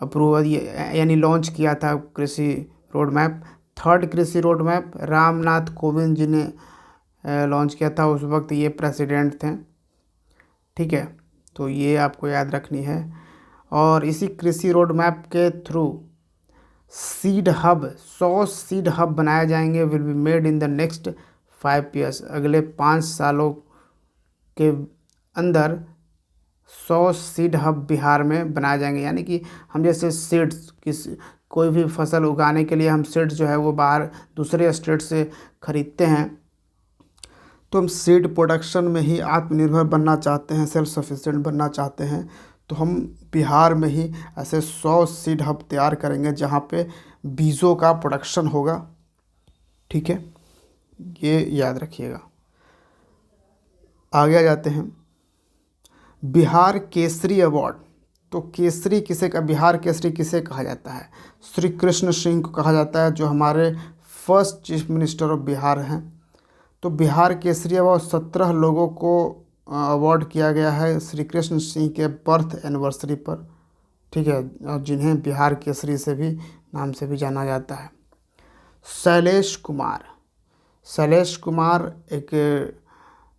अप्रूवल यानी लॉन्च किया था कृषि रोड मैप। 3rd कृषि रोड मैप रामनाथ कोविंद जी ने लॉन्च किया था, उस वक्त ये प्रेसिडेंट थे। ठीक है, तो ये आपको याद रखनी है। और इसी कृषि रोड मैप के through seed hub 100 seed hub बनाए जाएंगे, will be made in the next 5 years. अगले 5 सालों के अंदर 100 सीड हब बिहार में बनाए जाएंगे। यानी कि हम जैसे सीड्स कोई भी फसल उगाने के लिए हम सीड्स जो है वो बाहर दूसरे स्टेट से खरीदते हैं, तो हम सीड प्रोडक्शन में ही आत्मनिर्भर बनना चाहते हैं, सेल्फ सफिशिएंट बनना चाहते हैं, तो हम बिहार में ही ऐसे 100 सीड हब तैयार करेंगे जहाँ पे बीजों का प्रोडक्शन होगा। ठीक है, ये याद रखिएगा। आगे आ जाते हैं, बिहार केसरी अवार्ड। तो केसरी किसे का बिहार केसरी किसे कहा जाता है? श्री कृष्ण सिंह को कहा जाता है, जो हमारे first chief minister of Bihar हैं। तो बिहार केसरी अवार्ड 17 लोगों को अवार्ड किया गया है श्री कृष्ण सिंह के बर्थ एनिवर्सरी पर। ठीक है, और जिन्हें बिहार केसरी से भी नाम से भी जाना जाता है। शैलेश कुमार। शैलेश कुमार एक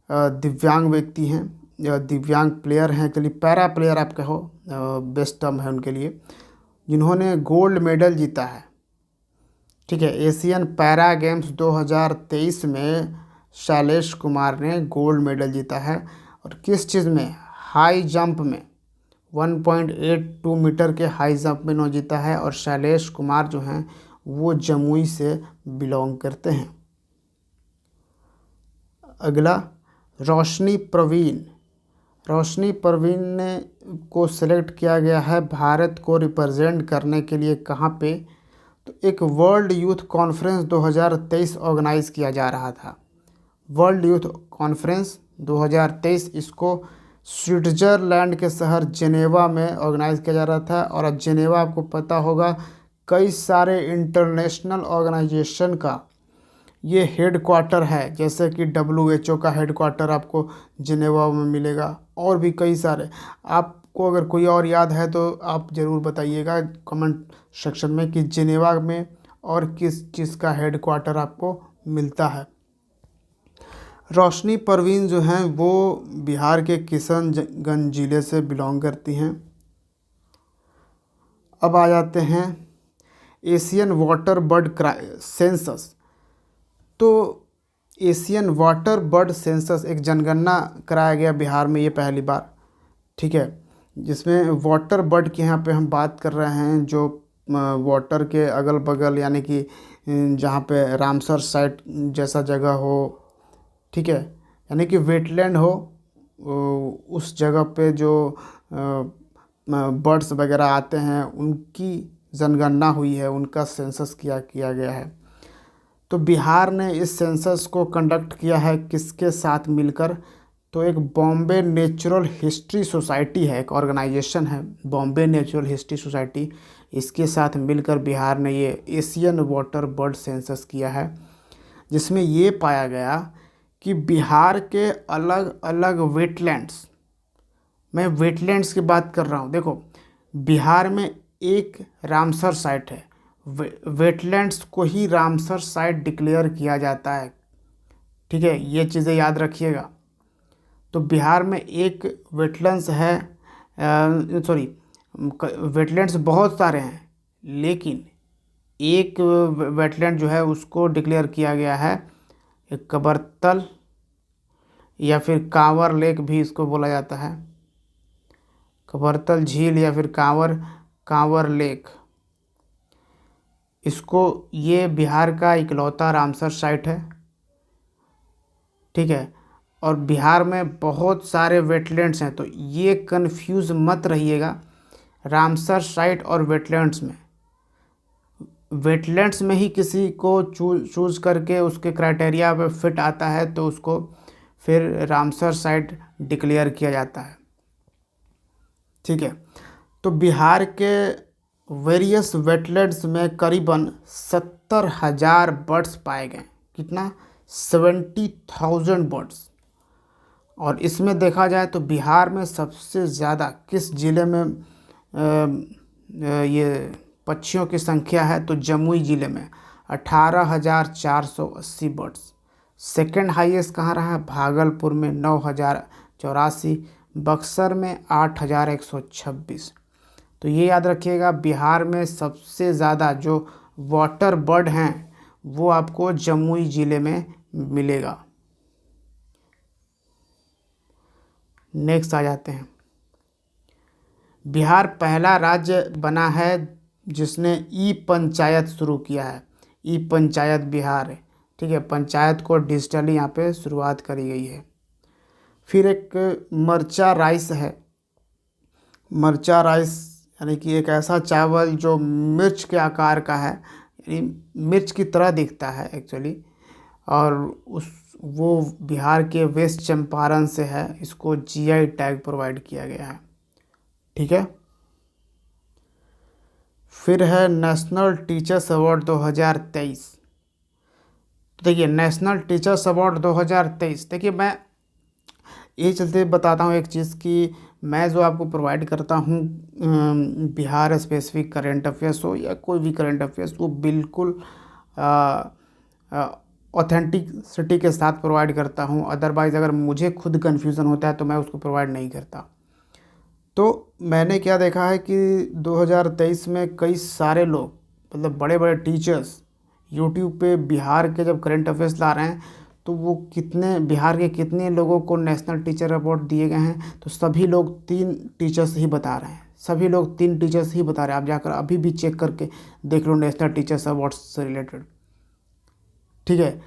दिव्यांग व्यक्ति हैं, दिव्यांग प्लेयर हैं, के लिए पैरा प्लेयर आप कहो, बेस्ट टर्म है उनके लिए, जिन्होंने गोल्ड मेडल जीता है। ठीक है, एशियन पैरा गेम्स 2023 में शैलेश कुमार ने गोल्ड मेडल जीता है। और किस चीज़ में? हाई जंप में 1.82 मीटर के हाई जंप में इन्होंने जीता है। और शैलेश कुमार जो हैं वो जमुई से बिलोंग करते हैं। अगला, रोशनी प्रवीण। रोशनी प्रवीण ने को सिलेक्ट किया गया है भारत को रिप्रेजेंट करने के लिए कहाँ पे? तो एक वर्ल्ड यूथ कॉन्फ्रेंस 2023 ऑर्गेनाइज किया जा रहा था। वर्ल्ड यूथ कॉन्फ्रेंस 2023, इसको स्विट्ज़रलैंड के शहर जेनेवा में ऑर्गेनाइज किया जा रहा था। और जेनेवा आपको पता होगा कई सारे इंटरनेशनल ऑर्गेनाइजेशन का ये हेड क्वार्टर है, जैसे कि WHO का हेड क्वार्टर आपको जिनेवा में मिलेगा, और भी कई सारे। आपको अगर कोई और याद है तो आप ज़रूर बताइएगा कमेंट सेक्शन में कि जिनेवा में और किस चीज़ का हेड क्वार्टर आपको मिलता है। रोशनी परवीन जो हैं वो बिहार के किशनगंज ज़िले से बिलोंग करती हैं। अब आ जाते हैं एशियन वाटर बर्ड सेंसस। तो एशियन वाटर बर्ड सेंसस एक जनगणना कराया गया बिहार में, ये पहली बार। ठीक है, जिसमें वाटर बर्ड की यहाँ पे हम बात कर रहे हैं, जो वाटर के अगल बगल, यानी कि जहाँ पे रामसर साइट जैसा जगह हो, ठीक है, यानी कि वेटलैंड हो, उस जगह पे जो बर्ड्स वगैरह आते हैं उनकी जनगणना हुई है, उनका सेंसस किया गया है। तो बिहार ने इस सेंसस को कंडक्ट किया है किसके साथ मिलकर? तो एक बॉम्बे नेचुरल हिस्ट्री सोसाइटी है, एक ऑर्गेनाइजेशन है बॉम्बे नेचुरल हिस्ट्री सोसाइटी, इसके साथ मिलकर बिहार ने ये एशियन वाटर बर्ड सेंसस किया है, जिसमें ये पाया गया कि बिहार के अलग अलग वेटलैंड्स, मैं वेटलैंड्स की बात कर रहा हूँ। देखो, बिहार में एक रामसर साइट है, वेटलैंड्स को ही रामसर साइट डिक्लेयर किया जाता है। ठीक है, ये चीज़ें याद रखिएगा। तो बिहार में एक वेटलैंड्स है, सॉरी, वेटलैंड्स बहुत सारे हैं, लेकिन एक वेटलैंड जो है उसको डिक्लेयर किया गया है, एक कबरतल या फिर कांवर लेक भी इसको बोला जाता है, कबरतल झील या फिर कांवर लेक। इसको, ये बिहार का इकलौता रामसर साइट है। ठीक है, और बिहार में बहुत सारे वेटलैंड्स हैं, तो ये कंफ्यूज मत रहिएगा रामसर साइट और वेटलैंड्स में। वेटलैंड्स में ही किसी को चूज करके उसके क्राइटेरिया पे फिट आता है तो उसको फिर रामसर साइट डिक्लेयर किया जाता है। ठीक है, तो बिहार के वेरियस वेटलैंड्स में करीबन 70,000 बर्ड्स पाए गए। कितना? 70,000 बर्ड्स। और इसमें देखा जाए तो बिहार में सबसे ज़्यादा किस ज़िले में ये पक्षियों की संख्या है? तो जमुई ज़िले में 18,480 बर्ड्स। सेकेंड हाईएस्ट कहाँ रहा है? भागलपुर में 9,084 बक्सर में 8,126। तो ये याद रखिएगा, बिहार में सबसे ज़्यादा जो वाटर बर्ड हैं वो आपको जमुई ज़िले में मिलेगा। नेक्स्ट आ जाते हैं, बिहार पहला राज्य बना है जिसने ई पंचायत शुरू किया है। ई पंचायत बिहार है, ठीक है, पंचायत को डिजिटली यहाँ पे शुरुआत करी गई है। फिर एक मरचा राइस है। मरचा राइस यानी कि एक ऐसा चावल जो मिर्च के आकार का है, यानी मिर्च की तरह दिखता है एक्चुअली, और वो बिहार के वेस्ट चंपारण से है। इसको जीआई टैग प्रोवाइड किया गया है, ठीक है। फिर है नेशनल टीचर्स अवार्ड 2023। तो देखिए, नेशनल टीचर्स अवार्ड 2023, देखिए मैं ये चलते बताता हूँ एक चीज़ कि मैं जो आपको प्रोवाइड करता हूँ बिहार स्पेसिफिक करंट अफेयर्स हो या कोई भी करंट अफेयर्स, वो बिल्कुल ऑथेंटिसिटी के साथ प्रोवाइड करता हूँ। अदरवाइज़ अगर मुझे खुद कन्फ्यूज़न होता है तो मैं उसको प्रोवाइड नहीं करता। तो मैंने क्या देखा है कि 2023 में कई सारे लोग, मतलब बड़े बड़े टीचर्स यूट्यूब पे बिहार के जब करंट अफेयर्स ला रहे हैं तो वो कितने, बिहार के कितने लोगों को नेशनल टीचर अवार्ड दिए गए हैं, तो सभी लोग 3 टीचर्स ही बता रहे हैं। सभी लोग 3 टीचर्स ही बता रहे हैं। आप जाकर अभी भी चेक करके देख लो नेशनल टीचर्स अवार्ड से रिलेटेड, ठीक है।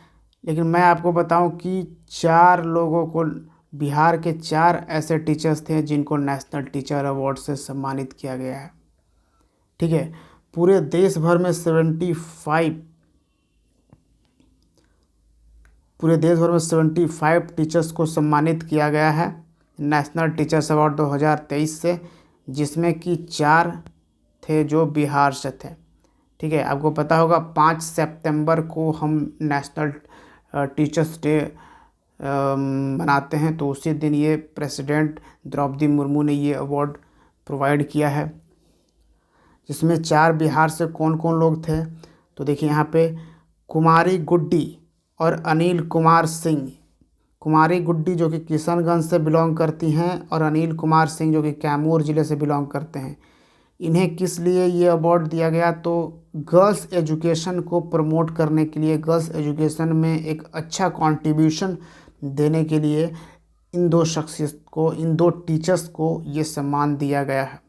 लेकिन मैं आपको बताऊं कि 4 लोगों को, बिहार के 4 ऐसे टीचर्स थे जिनको नेशनल टीचर अवार्ड से सम्मानित किया गया है, ठीक है। पूरे देश भर में 75 टीचर्स को सम्मानित किया गया है नेशनल टीचर्स अवार्ड 2023 से, जिसमें कि 4 थे जो बिहार से थे, ठीक है। आपको पता होगा 5 सितंबर को हम नेशनल टीचर्स डे मनाते हैं, तो उसी दिन ये प्रेसिडेंट द्रौपदी मुर्मू ने ये अवार्ड प्रोवाइड किया है, जिसमें 4 बिहार से कौन कौन लोग थे। तो देखिए यहाँ पे कुमारी गुड्डी और अनिल कुमार सिंह। कुमारी गुड्डी जो कि किशनगंज से बिलोंग करती हैं और अनिल कुमार सिंह जो कि कैमूर ज़िले से बिलोंग करते हैं। इन्हें किस लिए ये अवार्ड दिया गया, तो गर्ल्स एजुकेशन को प्रमोट करने के लिए, गर्ल्स एजुकेशन में एक अच्छा कंट्रीब्यूशन देने के लिए इन 2 शख्सियत को, इन 2 टीचर्स को ये सम्मान दिया गया है।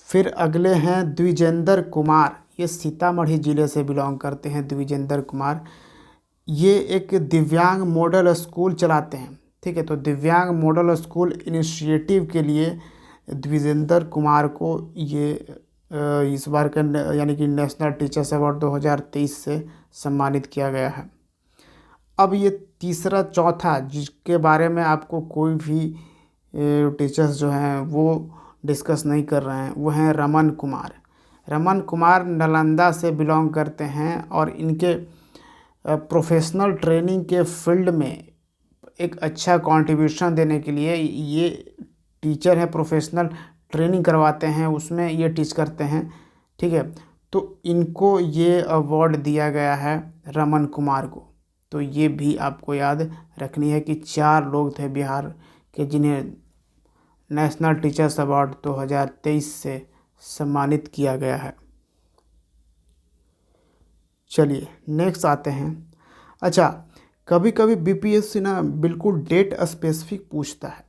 फिर अगले हैं द्विजेंद्र कुमार, ये सीतामढ़ी ज़िले से बिलोंग करते हैं द्विजेंद्र कुमार। ये एक दिव्यांग मॉडल स्कूल चलाते हैं, ठीक है। तो दिव्यांग मॉडल स्कूल इनिशिएटिव के लिए द्विजेंद्र कुमार को ये इस बार का यानी कि नेशनल टीचर्स अवार्ड 2023 से सम्मानित किया गया है। अब ये तीसरा चौथा जिसके बारे में आपको कोई भी टीचर्स जो हैं वो डिस्कस नहीं कर रहे हैं, वो हैं रमन कुमार। रमन कुमार नालंदा से बिलोंग करते हैं और इनके प्रोफेशनल ट्रेनिंग के फील्ड में एक अच्छा कंट्रीब्यूशन देने के लिए ये टीचर हैं, प्रोफेशनल ट्रेनिंग करवाते हैं, उसमें ये टीच करते हैं, ठीक है। तो इनको ये अवार्ड दिया गया है रमन कुमार को। तो ये भी आपको याद रखनी है कि 4 लोग थे बिहार के जिन्हें नेशनल टीचर्स अवार्ड 2023 से सम्मानित किया गया है। चलिए नेक्स्ट आते हैं। अच्छा, कभी कभी बीपीएससी ना बिल्कुल डेट स्पेसिफिक पूछता है।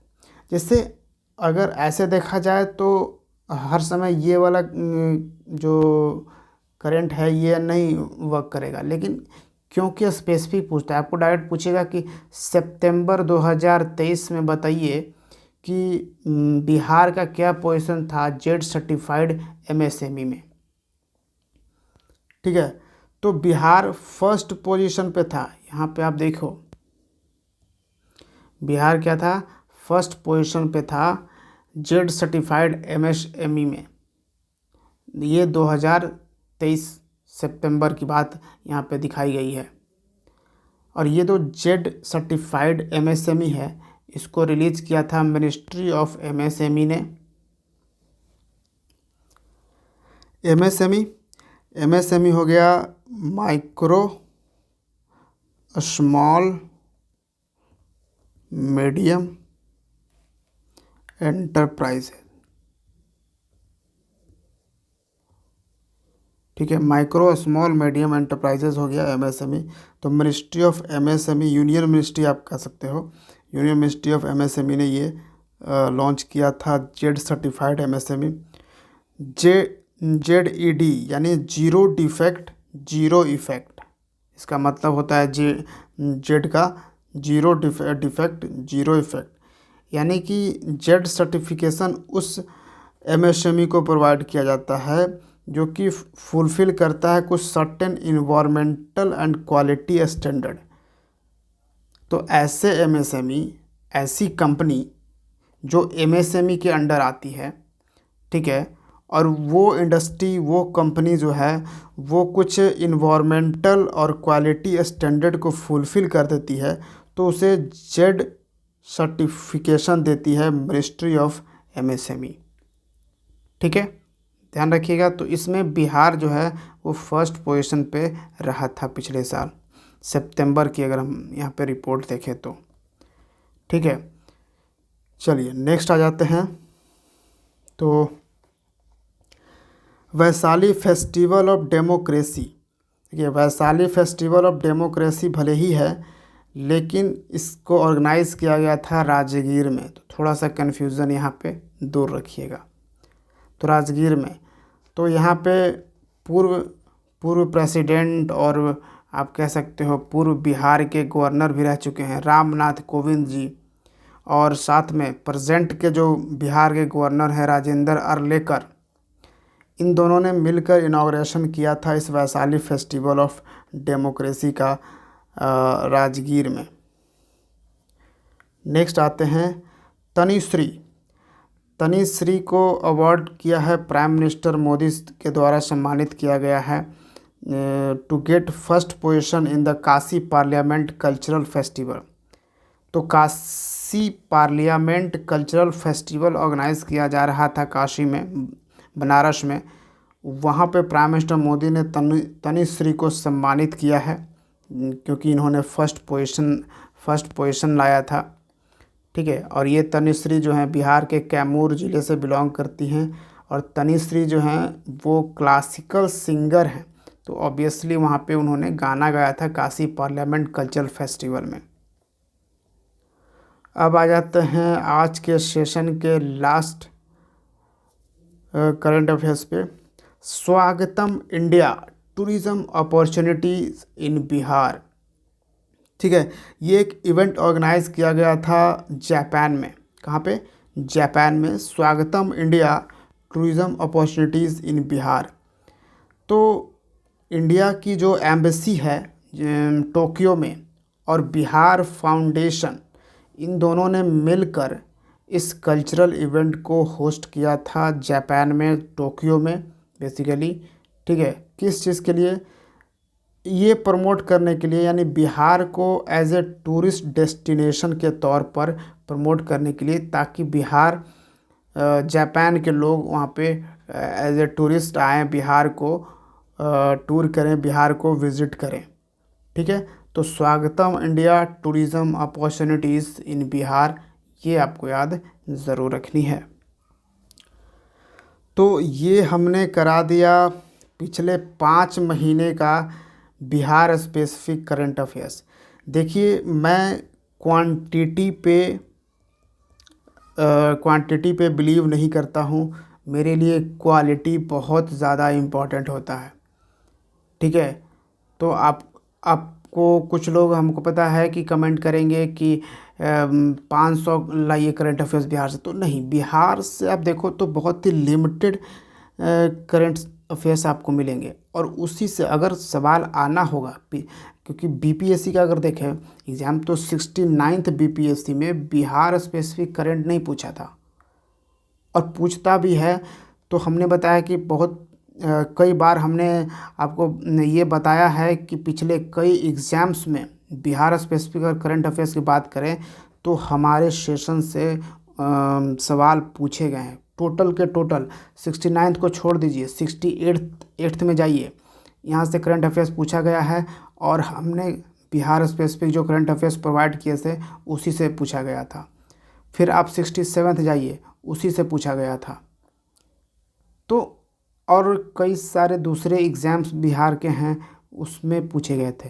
जैसे अगर ऐसे देखा जाए तो हर समय ये वाला जो करंट है ये नहीं वर्क करेगा, लेकिन क्योंकि स्पेसिफिक पूछता है, आपको डायरेक्ट पूछेगा कि सितंबर 2023 में बताइए कि बिहार का क्या पोजीशन था जेड सर्टिफाइड एमएसएमई में, ठीक है। तो बिहार फर्स्ट पोजीशन पे था। यहाँ पे आप देखो बिहार क्या था, फर्स्ट पोजीशन पे था जेड सर्टिफाइड एमएसएमई में। ये 2023 सितंबर की बात यहाँ पे दिखाई गई है। और ये जो जेड सर्टिफाइड एमएसएमई है इसको रिलीज़ किया था मिनिस्ट्री ऑफ एमएसएमई ने। एमएसएमई हो गया माइक्रो स्मॉल मीडियम एंटरप्राइज है। ठीक है, माइक्रो स्मॉल मीडियम एंटरप्राइजेज हो गया एमएसएमई। तो ministry of MSME, union ministry आप कह सकते हो, यूनियन मिनिस्ट्री ऑफ एमएसएमई ने ये लॉन्च किया था जेड सर्टिफाइड एमएसएमई। जेड यानी जीरो डिफेक्ट जीरो इफेक्ट, इसका मतलब होता है जेड का जीरो डिफेक्ट जीरो इफेक्ट, यानी कि जेड सर्टिफिकेशन उस एमएसएमई को प्रोवाइड किया जाता है जो कि फुलफ़िल करता है कुछ certain environmental and quality standard. तो ऐसे एमएसएमई, ऐसी कंपनी जो एमएसएमई के अंडर आती है, ठीक है, और वो इंडस्ट्री, वो कंपनी जो है वो कुछ इन्वायरमेंटल और क्वालिटी स्टैंडर्ड को फुलफ़िल कर देती है, तो उसे जेड सर्टिफिकेशन देती है मिनिस्ट्री ऑफ एमएसएमई। ठीक है, ध्यान रखिएगा। तो इसमें बिहार जो है वो फर्स्ट पोजीशन पे रहा था पिछले साल सितंबर की, अगर हम यहाँ पे रिपोर्ट देखें तो। ठीक है, चलिए नेक्स्ट आ जाते हैं। तो वैशाली फेस्टिवल ऑफ डेमोक्रेसी, देखिए वैशाली फेस्टिवल ऑफ डेमोक्रेसी भले ही है, लेकिन इसको ऑर्गेनाइज़ किया गया था राजगीर में, तो थोड़ा सा कन्फ्यूज़न यहाँ पे दूर रखिएगा। तो राजगीर में, तो यहाँ पे पूर्व प्रेसिडेंट और आप कह सकते हो पूर्व बिहार के गवर्नर भी रह चुके हैं रामनाथ कोविंद जी, और साथ में प्रेजेंट के जो बिहार के गवर्नर हैं राजेंद्र अर्लेकर, इन दोनों ने मिलकर इनाग्रेशन किया था इस वैशाली फेस्टिवल ऑफ डेमोक्रेसी का राजगीर में। नेक्स्ट आते हैं तनिश्री। तनिश्री को अवार्ड किया है प्राइम मिनिस्टर मोदी के द्वारा सम्मानित किया गया है to get first position in the Kashi parliament cultural festival. तो Kashi parliament cultural festival organize किया जा रहा था काशी में, बनारस में, वहाँ पे प्राइम मिनिस्टर मोदी ने तनिश्री को सम्मानित किया है क्योंकि इन्होंने फर्स्ट पोजीशन लाया था। ठीक है, और ये तनिश्री जो हैं बिहार के कैमूर ज़िले से बिलोंग करती हैं, और तनिश्री जो हैं वो क्लासिकल सिंगर हैं, तो ऑब्वियसली वहाँ पे उन्होंने गाना गाया था काशी पार्लियामेंट कल्चरल फेस्टिवल में। अब आ जाते हैं आज के सेशन के लास्ट करंट अफेयर्स पे। स्वागतम इंडिया टूरिज़्म अपॉर्चुनिटीज़ इन बिहार। ठीक है, ये एक इवेंट ऑर्गेनाइज़ किया गया था जापान में। कहाँ पे? जापान में। स्वागतम इंडिया टूरिज़्म अपॉर्चुनिटीज़ इन बिहार। तो इंडिया की जो एम्बेसी है टोक्यो में और बिहार फाउंडेशन, इन दोनों ने मिलकर इस कल्चरल इवेंट को होस्ट किया था जापान में, टोक्यो में बेसिकली। ठीक है, किस चीज़ के लिए? ये प्रमोट करने के लिए, यानी बिहार को एज ए टूरिस्ट डेस्टिनेशन के तौर पर प्रमोट करने के लिए, ताकि बिहार जापान के लोग वहाँ पे एज ए टूरिस्ट आएँ, बिहार को टूर करें, बिहार को विज़िट करें। ठीक है, तो स्वागतम इंडिया टूरिज़्म अपॉर्चुनिटीज़ इन बिहार, ये आपको याद ज़रूर रखनी है। तो ये हमने करा दिया पिछले 5 महीने का बिहार स्पेसिफिक करंट अफेयर्स। देखिए, मैं क्वांटिटी पे बिलीव नहीं करता हूँ, मेरे लिए क्वालिटी बहुत ज़्यादा इम्पॉर्टेंट होता है। ठीक है, तो आपको कुछ लोग, हमको पता है कि कमेंट करेंगे कि 500 लाइए करंट अफेयर्स बिहार से, तो नहीं, बिहार से आप देखो तो बहुत ही लिमिटेड करंट अफेयर्स आपको मिलेंगे, और उसी से अगर सवाल आना होगा, क्योंकि बीपीएससी का अगर देखें एग्ज़ाम, तो 69th बीपीएससी में बिहार स्पेसिफिक करंट नहीं पूछा था, और पूछता भी है तो हमने बताया कि बहुत कई बार हमने आपको ये बताया है कि पिछले कई एग्ज़ाम्स में बिहार स्पेसिफिक और करंट अफेयर्स की बात करें तो हमारे सेशन से सवाल पूछे गए हैं। टोटल के टोटल 69th को छोड़ दीजिए, 68th में जाइए, यहाँ से करंट अफेयर्स पूछा गया है, और हमने बिहार स्पेसिफिक जो करंट अफेयर्स प्रोवाइड किए थे उसी से पूछा गया था। फिर आप 67th जाइए, उसी से पूछा गया था। तो और कई सारे दूसरे एग्ज़ाम्स बिहार के हैं, उसमें पूछे गए थे।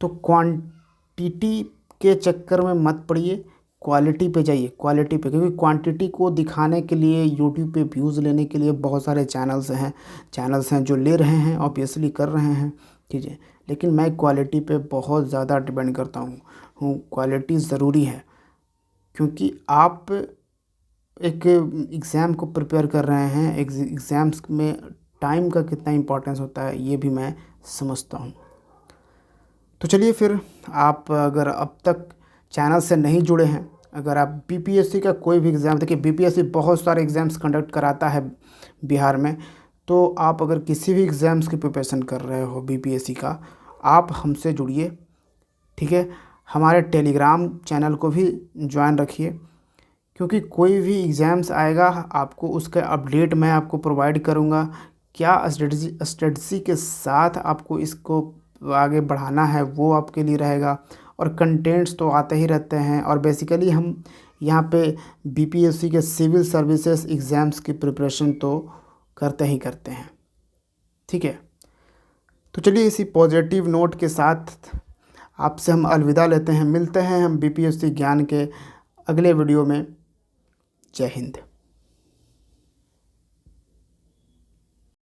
तो क्वांटिटी के चक्कर में मत पड़िए, क्वालिटी पे जाइए, क्वालिटी पे, क्योंकि क्वांटिटी को दिखाने के लिए यूट्यूब पे व्यूज़ लेने के लिए बहुत सारे चैनल्स हैं जो ले रहे हैं, ऑब्वियसली कर रहे हैं, ठीक है। लेकिन मैं क्वालिटी पे बहुत ज़्यादा डिपेंड करता हूँ। क्वालिटी ज़रूरी है, क्योंकि आप एक एग्ज़ाम को प्रिपेयर कर रहे हैं, एग्ज़ाम्स में टाइम का कितना इम्पोर्टेंस होता है ये भी मैं समझता हूँ। तो चलिए फिर, आप अगर अब तक चैनल से नहीं जुड़े हैं, अगर आप बीपीएससी का कोई भी एग्ज़ाम, देखिए बीपीएससी बहुत सारे एग्ज़ाम्स कंडक्ट कराता है बिहार में, तो आप अगर किसी भी एग्ज़ाम्स की प्रिपरेशन कर रहे हो बीपीएससी का, आप हमसे जुड़िए, ठीक है। हमारे टेलीग्राम चैनल को भी ज्वाइन रखिए, क्योंकि कोई भी एग्ज़ाम्स आएगा आपको उसका अपडेट मैं आपको प्रोवाइड करूँगा। क्या स्ट्रेटजी के साथ आपको इसको आगे बढ़ाना है वो आपके लिए रहेगा। और कंटेंट्स तो आते ही रहते हैं, और बेसिकली हम यहाँ पे बीपीएससी के सिविल सर्विसेज एग्ज़ाम्स की प्रिपरेशन तो करते ही करते हैं, ठीक है। तो चलिए इसी पॉजिटिव नोट के साथ आपसे हम अलविदा लेते हैं। मिलते हैं हम बीपीएससी ज्ञान के अगले वीडियो में। जय हिंद।